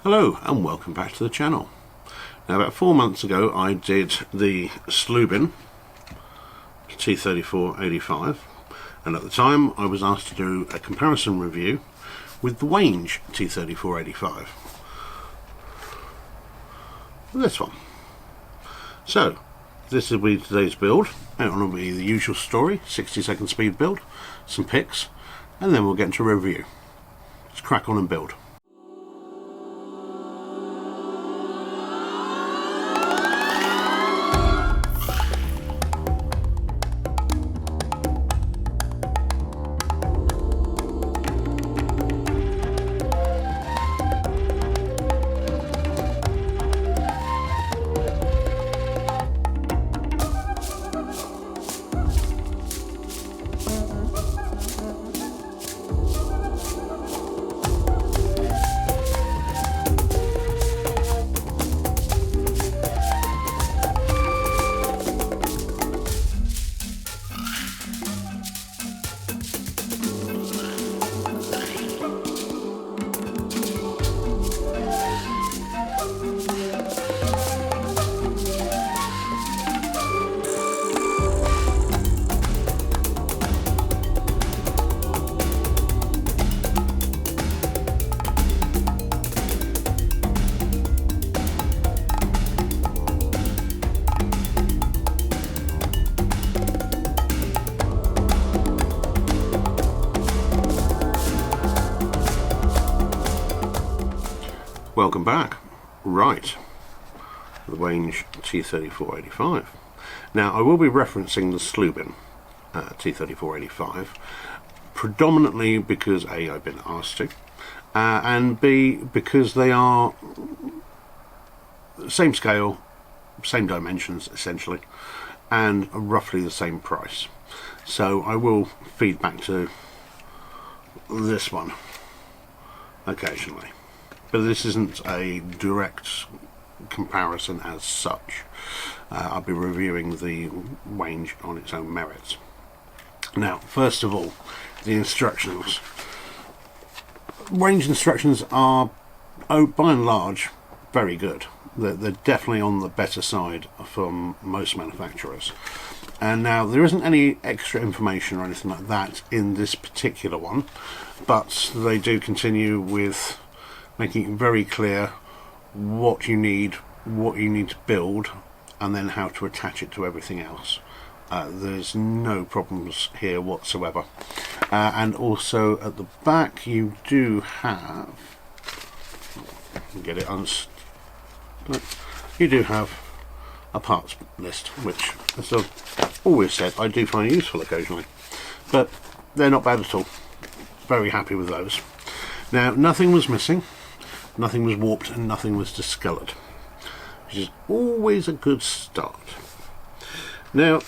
Hello and welcome back to the channel. Now about 4 months ago I did the Slubin T34-85 and at the time I was asked to do a comparison review with the Wange T34-85. This one. So this will be today's build. It will be the usual story, 60-second speed build, some pics, and then we'll get into review. Let's crack on and build. Welcome back. Right, the Wange T34-85. Now I will be referencing the Slubin T34-85 predominantly because A, I've been asked to, and B, because they are same scale, same dimensions essentially, and roughly the same price. So I will feed back to this one occasionally. But this isn't a direct comparison as such. I'll be reviewing the Wange on its own merits. Now, first of all, the instructions. Wange instructions are, by and large, very good. They're definitely on the better side from most manufacturers. And now, there isn't any extra information or anything like that in this particular one, but they do continue with making it very clear what you need to build, and then how to attach it to everything else. There's no problems here whatsoever. And also at the back you do have, get it you do have a parts list, which, as I've always said, I do find useful occasionally, but they're not bad at all. Very happy with those. Now, nothing was missing. Nothing was warped and nothing was discoloured, which is always a good start. Now,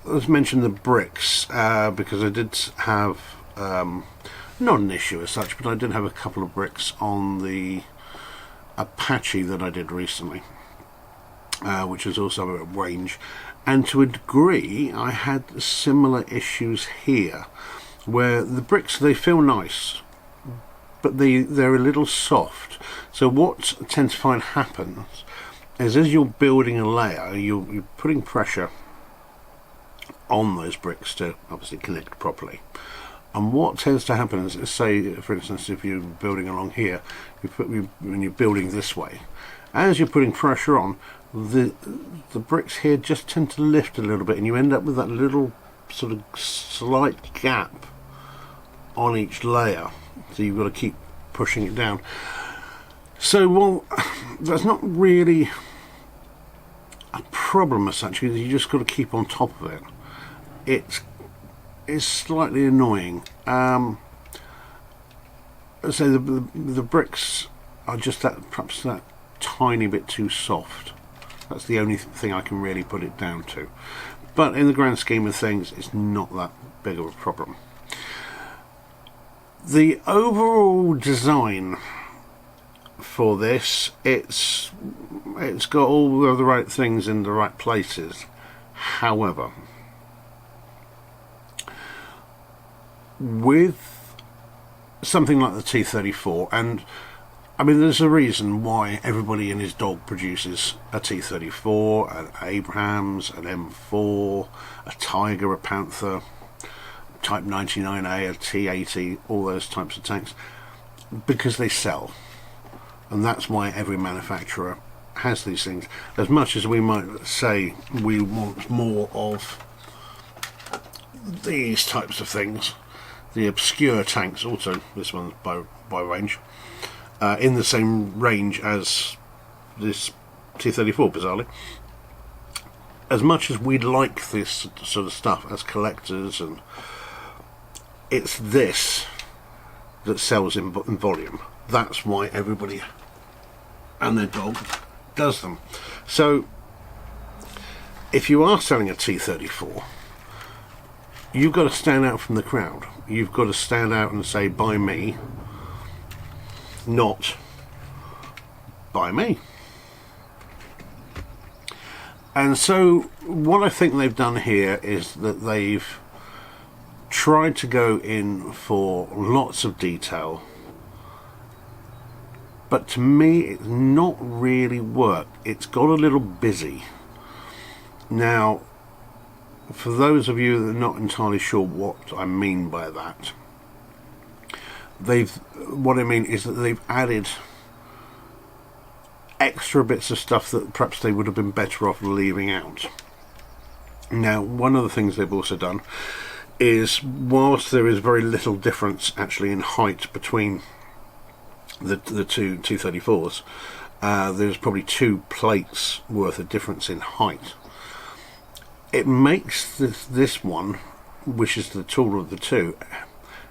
let's mention the bricks, because I did have, not an issue as such, but I did have a couple of bricks on the Apache that I did recently, which is also a Wange, and to a degree I had similar issues here, where the bricks, they feel nice, but they're a little soft. So what tends to find happens is, as you're building a layer, you're putting pressure on those bricks to obviously connect properly. And what tends to happen is, say for instance, if you're building along here, when you're building this way, as you're putting pressure on, the bricks here just tend to lift a little bit, and you end up with that little sort of slight gap on each layer. So you've got to keep pushing it down. So, well, that's not really a problem as such. You just got to keep on top of it. It is slightly annoying. So the bricks are just perhaps that tiny bit too soft. That's the only thing I can really put it down to. But in the grand scheme of things, it's not that big of a problem. The overall design for this, it's got all of the right things in the right places. However, with something like the T34, and I mean there's a reason why everybody and his dog produces a T34, an Abrams, an M4, a Tiger, a Panther, Type 99A, a T80, all those types of tanks, because they sell. And that's why every manufacturer has these things. As much as we might say we want more of these types of things, the obscure tanks, also this one's by Wange, in the same range as this T34, bizarrely. As much as we'd like this sort of stuff as collectors, and it's this that sells in volume. That's why everybody and their dog does them. So if you are selling a T34, you've got to stand out from the crowd. You've got to stand out and say, buy me, not buy me. And so what I think they've done here is that they've tried to go in for lots of detail, but to me it's not really worked. It's got a little busy. Now, for those of you that are not entirely sure what I mean by that, what I mean is that they've added extra bits of stuff that perhaps they would have been better off leaving out. Now, one of the things they've also done is, whilst there is very little difference actually in height between the two T34s, there's probably 2 plates worth of difference in height. It makes this one, which is the taller of the two,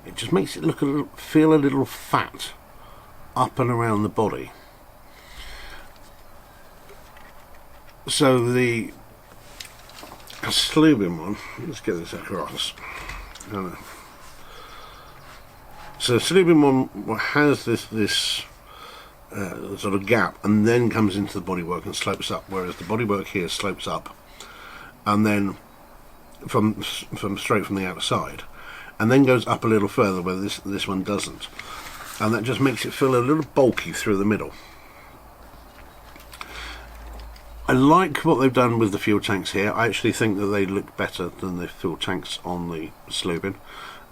it just makes it feel a little fat up and around the body. So the Slubin one, let's get this across. So the Slubin one has this sort of gap, and then comes into the bodywork and slopes up, whereas the bodywork here slopes up and then from straight from the outside, and then goes up a little further where this one doesn't, and that just makes it feel a little bulky through the middle. I like what they've done with the fuel tanks here. I actually think that they look better than the fuel tanks on the Slubin.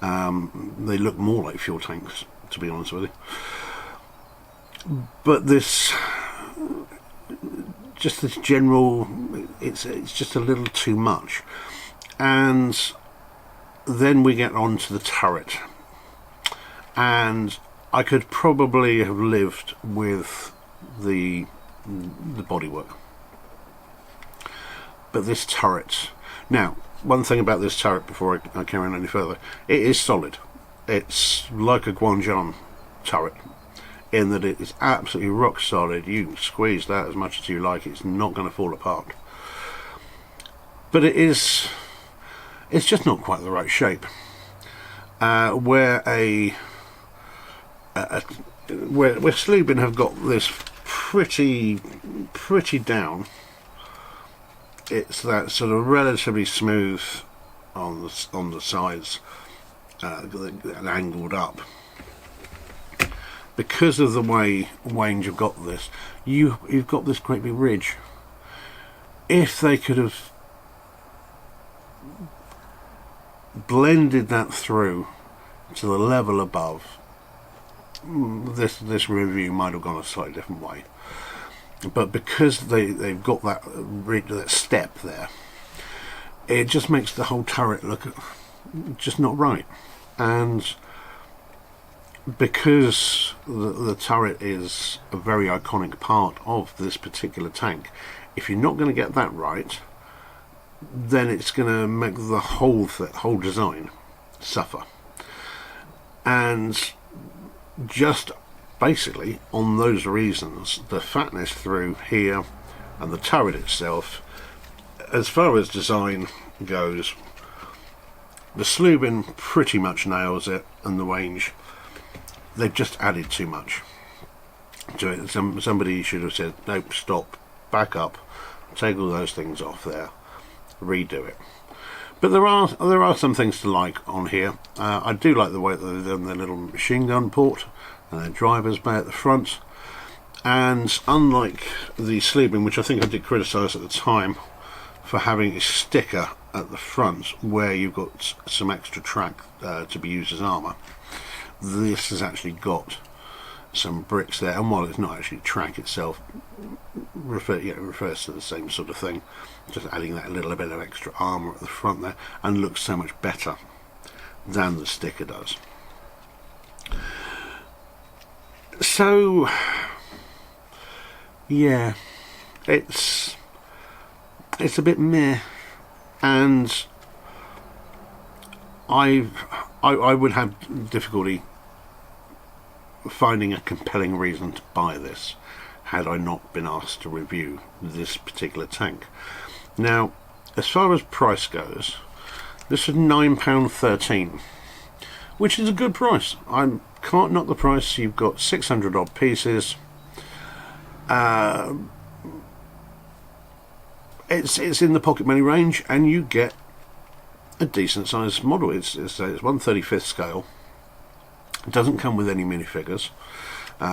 They look more like fuel tanks, to be honest with you. But this general, it's just a little too much. And then we get on to the turret, and I could probably have lived with the bodywork. But this turret, now, one thing about this turret before I carry on any further, it is solid. It's like a Wange turret, in that it is absolutely rock solid. You can squeeze that as much as you like, it's not going to fall apart. But it's just not quite the right shape. Where Slubin have got this pretty down. It's that sort of relatively smooth on the sides, and angled up. Because of the way Wange have got this, you've got this great big ridge. If they could have blended that through to the level above, this review might have gone a slightly different way. But because they've got that step there, it just makes the whole turret look just not right. And because the turret is a very iconic part of this particular tank, if you're not going to get that right, then it's going to make the whole design suffer. And just basically on those reasons, the fatness through here and the turret itself, as far as design goes, the Slubin pretty much nails it, and the Wange, they've just added too much to it. Somebody should have said, nope, stop, back up, take all those things off there, redo it. But there are some things to like on here. I do like the way that they've done their little machine gun port and their driver's bay at the front. And unlike the sleeving, which I think I did criticise at the time for having a sticker at the front where you've got some extra track to be used as armour, this has actually got some bricks there, and while it's not actually track itself, refers to the same sort of thing, just adding that little bit of extra armour at the front there, and looks so much better than the sticker does. So yeah, it's a bit meh, and I would have difficulty finding a compelling reason to buy this had I not been asked to review this particular tank. Now, as far as price goes, this is £9.13, which is a good price. I can't knock the price. You've got 600 odd pieces. It's in the pocket money range, and you get a decent sized model. It's 1/35 scale. It doesn't come with any minifigures,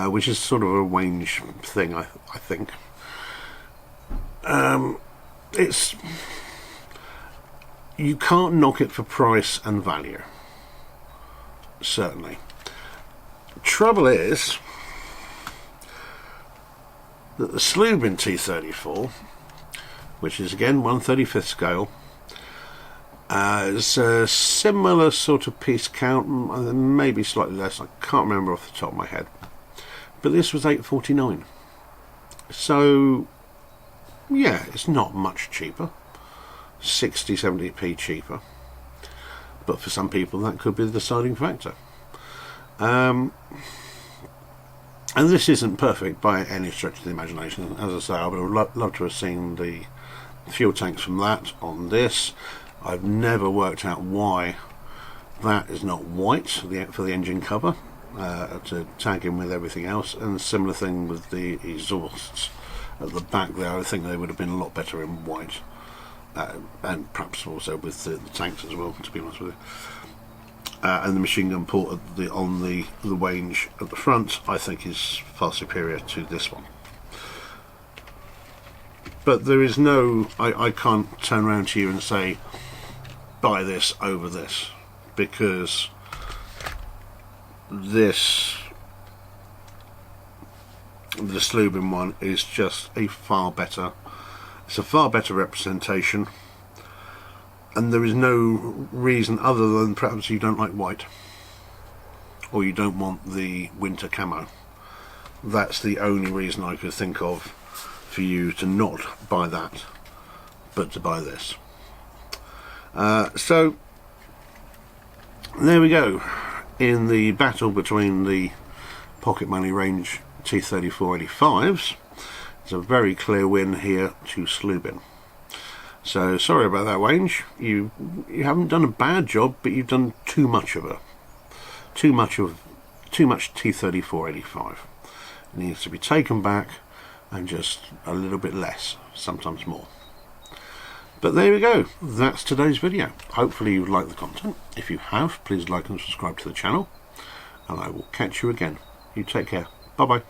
which is sort of a Wange thing, I think. You can't knock it for price and value, certainly. Trouble is that the Slubin T34, which is again 1/35 scale, is a similar sort of piece count, maybe slightly less, I can't remember off the top of my head, but this was £8.49. So yeah, it's not much cheaper, 60-70p cheaper, but for some people that could be the deciding factor. And this isn't perfect by any stretch of the imagination. As I say, I would have loved to have seen the fuel tanks from that on this. I've never worked out why that is not white for the engine cover to tag in with everything else, and similar thing with the exhausts at the back there. I think they would have been a lot better in white, and perhaps also with the tanks as well, to be honest with you. And the machine gun port on the Wange at the front, I think, is far superior to this one. But there is no, I can't turn around to you and say buy this over this, because the Slubin one is just a far better representation, and there is no reason other than perhaps you don't like white, or you don't want the winter camo. That's the only reason I could think of for you to not buy that, but to buy this. So there we go, in the battle between the pocket money range T34-85s. It's a very clear win here to Slubin. So sorry about that, Wange. You haven't done a bad job, but you've done too much T34-85. It needs to be taken back, and just a little bit less, sometimes more. But there we go, that's today's video. Hopefully you like the content. If you have, please like and subscribe to the channel, and I will catch you again. You take care. Bye bye.